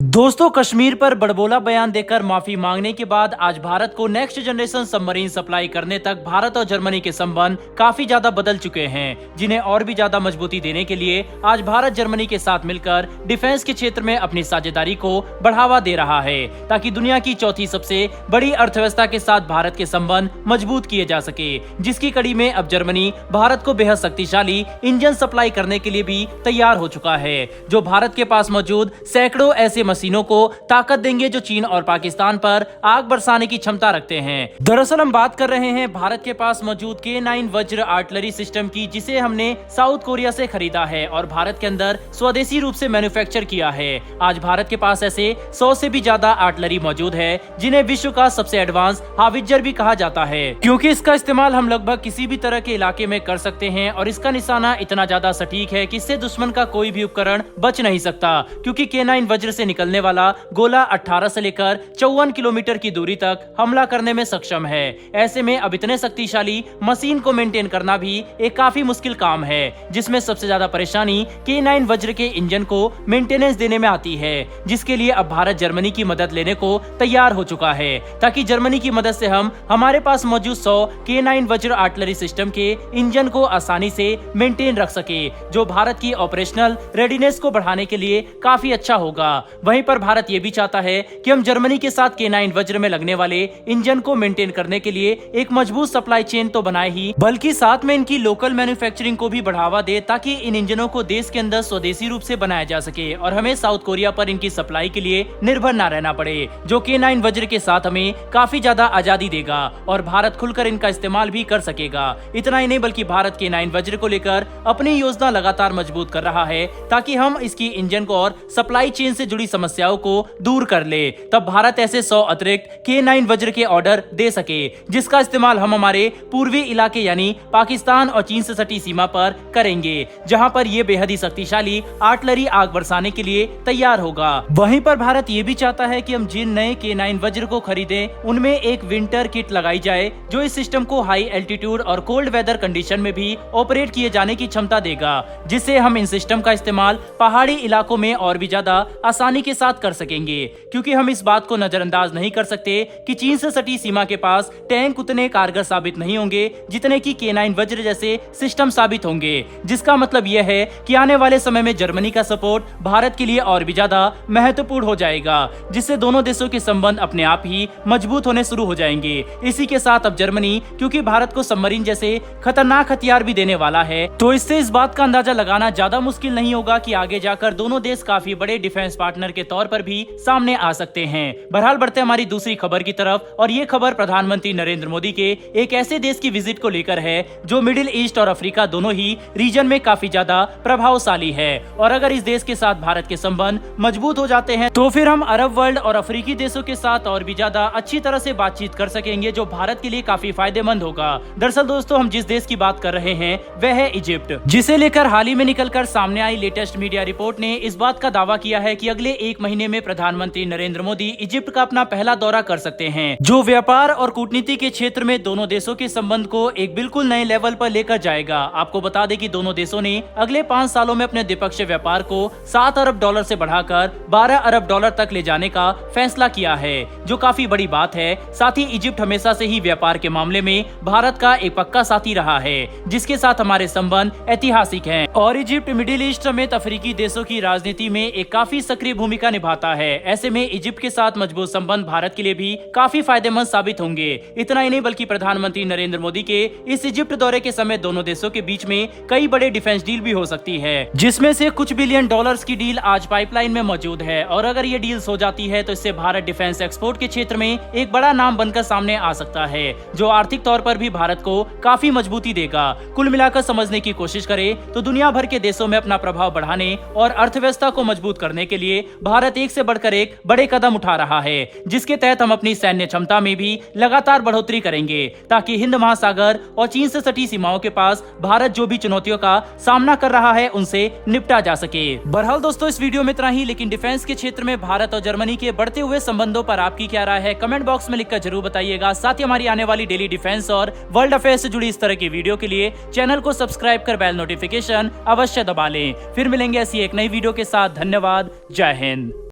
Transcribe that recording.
दोस्तों, कश्मीर पर बड़बोला बयान देकर माफी मांगने के बाद आज भारत को नेक्स्ट जनरेशन सबमरीन सप्लाई करने तक भारत और जर्मनी के संबंध काफी ज्यादा बदल चुके हैं, जिन्हें और भी ज्यादा मजबूती देने के लिए आज भारत जर्मनी के साथ मिलकर डिफेंस के क्षेत्र में अपनी साझेदारी को बढ़ावा दे रहा है, ताकि दुनिया की चौथी सबसे बड़ी अर्थव्यवस्था के साथ भारत के संबंध मजबूत किए जा सके। जिसकी कड़ी में अब जर्मनी भारत को बेहद शक्तिशाली इंजन सप्लाई करने के लिए भी तैयार हो चुका है, जो भारत के पास मौजूद सैकड़ों ऐसे मशीनों को ताकत देंगे जो चीन और पाकिस्तान पर आग बरसाने की क्षमता रखते हैं। दरअसल हम बात कर रहे हैं भारत के पास मौजूद K9 वज्र आर्टिलरी सिस्टम की, जिसे हमने साउथ कोरिया से खरीदा है और भारत के अंदर स्वदेशी रूप से मैन्युफैक्चर किया है। आज भारत के पास ऐसे 100 से भी ज्यादा आर्टिलरी मौजूद है, जिन्हें विश्व का सबसे एडवांस हावित्जर भी कहा जाता है, क्योंकि इसका इस्तेमाल हम लगभग किसी भी तरह के इलाके में कर सकते हैं और इसका निशाना इतना ज्यादा सटीक है कि इससे दुश्मन का कोई भी उपकरण बच नहीं सकता, क्योंकि K9 वज्र से निकलने वाला गोला 18 से लेकर 54 किलोमीटर की दूरी तक हमला करने में सक्षम है। ऐसे में अब इतने शक्तिशाली मशीन को मेंटेन करना भी एक काफी मुश्किल काम है, जिसमें सबसे ज्यादा परेशानी K9 वज्र के इंजन को मेंटेनेंस देने में आती है, जिसके लिए अब भारत जर्मनी की मदद लेने को तैयार हो चुका है, ताकि जर्मनी की मदद से हम हमारे पास मौजूद 100 K9 वज्र आर्टिलरी सिस्टम के इंजन को आसानी से मेंटेन रख सके, जो भारत की ऑपरेशनल रेडीनेस को बढ़ाने के लिए काफी अच्छा होगा। वहीं पर भारत ये भी चाहता है कि हम जर्मनी के साथ K9 वज्र में लगने वाले इंजन को मेंटेन करने के लिए एक मजबूत सप्लाई चेन तो बनाए ही, बल्कि साथ में इनकी लोकल मैन्युफैक्चरिंग को भी बढ़ावा दे, ताकि इन इंजनों को देश के अंदर स्वदेशी रूप से बनाया जा सके और हमें साउथ कोरिया पर इनकी सप्लाई के लिए निर्भर न रहना पड़े, जो K9 वज्र के साथ हमें काफी ज्यादा आजादी देगा और भारत खुलकर इनका इस्तेमाल भी कर सकेगा। इतना ही नहीं, बल्कि भारत K9 वज्र को लेकर अपनी योजना लगातार मजबूत कर रहा है, ताकि हम इसकी इंजन को और सप्लाई चेन से जुड़ी समस्याओं को दूर कर ले। तब भारत ऐसे 100 अतिरिक्त K9 वज्र के ऑर्डर दे सके, जिसका इस्तेमाल हम हमारे पूर्वी इलाके यानी पाकिस्तान और चीन से सटी सीमा पर करेंगे, जहां पर ये बेहद ही शक्तिशाली आर्टिलरी आग बरसाने के लिए तैयार होगा। वहीं पर भारत ये भी चाहता है कि हम जिन नए K9 वज्र को खरीदें, उनमें एक विंटर किट लगाई जाए, जो इस सिस्टम को हाई एल्टीट्यूड और कोल्ड वेदर कंडीशन में भी ऑपरेट किए जाने की क्षमता देगा, जिससे हम इन सिस्टम का इस्तेमाल पहाड़ी इलाकों में और भी ज्यादा आसानी के साथ कर सकेंगे, क्योंकि हम इस बात को नजरअंदाज नहीं कर सकते कि चीन से सटी सीमा के पास टैंक उतने कारगर साबित नहीं होंगे जितने कि K9 वज्र जैसे सिस्टम साबित होंगे, जिसका मतलब यह है कि आने वाले समय में जर्मनी का सपोर्ट भारत के लिए और भी ज्यादा महत्वपूर्ण हो जाएगा, जिससे दोनों देशों के संबंध अपने आप ही मजबूत होने शुरू हो जाएंगे। इसी के साथ अब जर्मनी क्योंकि भारत को सबमरीन जैसे खतरनाक हथियार भी देने वाला है, तो इससे इस बात का अंदाजा लगाना ज्यादा मुश्किल नहीं होगा कि आगे जाकर दोनों देश काफी बड़े डिफेंस पार्टनर के तौर पर भी सामने आ सकते हैं। बहरहाल बढ़ते हमारी दूसरी खबर की तरफ, और ये खबर प्रधानमंत्री नरेंद्र मोदी के एक ऐसे देश की विजिट को लेकर है जो मिडिल ईस्ट और अफ्रीका दोनों ही रीजन में काफी ज्यादा प्रभावशाली है, और अगर इस देश के साथ भारत के संबंध मजबूत हो जाते हैं, तो फिर हम अरब वर्ल्ड और अफ्रीकी देशों के साथ और भी ज्यादा अच्छी तरह से बातचीत कर सकेंगे, जो भारत के लिए काफी फायदेमंद होगा। दरअसल दोस्तों, हम जिस देश की बात कर रहे हैं वह है इजिप्ट, जिसे लेकर हाल ही में निकलकर सामने आई लेटेस्ट मीडिया रिपोर्ट ने इस बात का दावा किया है कि अगले एक महीने में प्रधानमंत्री नरेंद्र मोदी इजिप्ट का अपना पहला दौरा कर सकते हैं, जो व्यापार और कूटनीति के क्षेत्र में दोनों देशों के संबंध को एक बिल्कुल नए लेवल पर लेकर जाएगा। आपको बता दें कि दोनों देशों ने अगले 5 सालों में अपने द्विपक्षीय व्यापार को 7 अरब डॉलर से बढ़ाकर 12 अरब डॉलर तक ले जाने का फैसला किया है, जो काफी बड़ी बात है। साथ ही इजिप्ट हमेशा से ही व्यापार के मामले में भारत का एक पक्का साथी रहा है, जिसके साथ हमारे संबंध ऐतिहासिक हैं, और इजिप्ट मिडिल ईस्ट समेत अफ्रीकी देशों की राजनीति में एक काफी सक्रिय भूमिका निभाता है। ऐसे में इजिप्ट के साथ मजबूत संबंध भारत के लिए भी काफी फायदेमंद साबित होंगे। इतना ही नहीं, बल्कि प्रधानमंत्री नरेंद्र मोदी के इस इजिप्ट दौरे के समय दोनों देशों के बीच में कई बड़े डिफेंस डील भी हो सकती है, जिसमें से कुछ बिलियन डॉलर्स की डील आज पाइपलाइन में मौजूद है, और अगर ये डील्स हो जाती है तो इससे भारत डिफेंस एक्सपोर्ट के क्षेत्र में एक बड़ा नाम बनकर सामने आ सकता है, जो आर्थिक तौर पर भी भारत को काफी मजबूती देगा। कुल मिलाकर समझने की कोशिश करें तो दुनिया भर के देशों में अपना प्रभाव बढ़ाने और अर्थव्यवस्था को मजबूत करने के लिए भारत एक से बढ़कर एक बड़े कदम उठा रहा है, जिसके तहत हम अपनी सैन्य क्षमता में भी लगातार बढ़ोतरी करेंगे, ताकि हिंद महासागर और चीन से सटी सीमाओं के पास भारत जो भी चुनौतियों का सामना कर रहा है उनसे निपटा जा सके। बहरहाल दोस्तों, इस वीडियो में इतना ही, लेकिन डिफेंस के क्षेत्र में भारत और जर्मनी के बढ़ते हुए संबंधों पर आपकी क्या राय है, कमेंट बॉक्स में लिखकर जरूर बताइएगा। साथ ही हमारी आने वाली डेली डिफेंस और वर्ल्ड अफेयर से जुड़ी इस तरह की वीडियो के लिए चैनल को सब्सक्राइब कर बेल नोटिफिकेशन अवश्य दबा लें। फिर मिलेंगे ऐसी एक नई वीडियो के साथ। धन्यवाद। जय हिंद।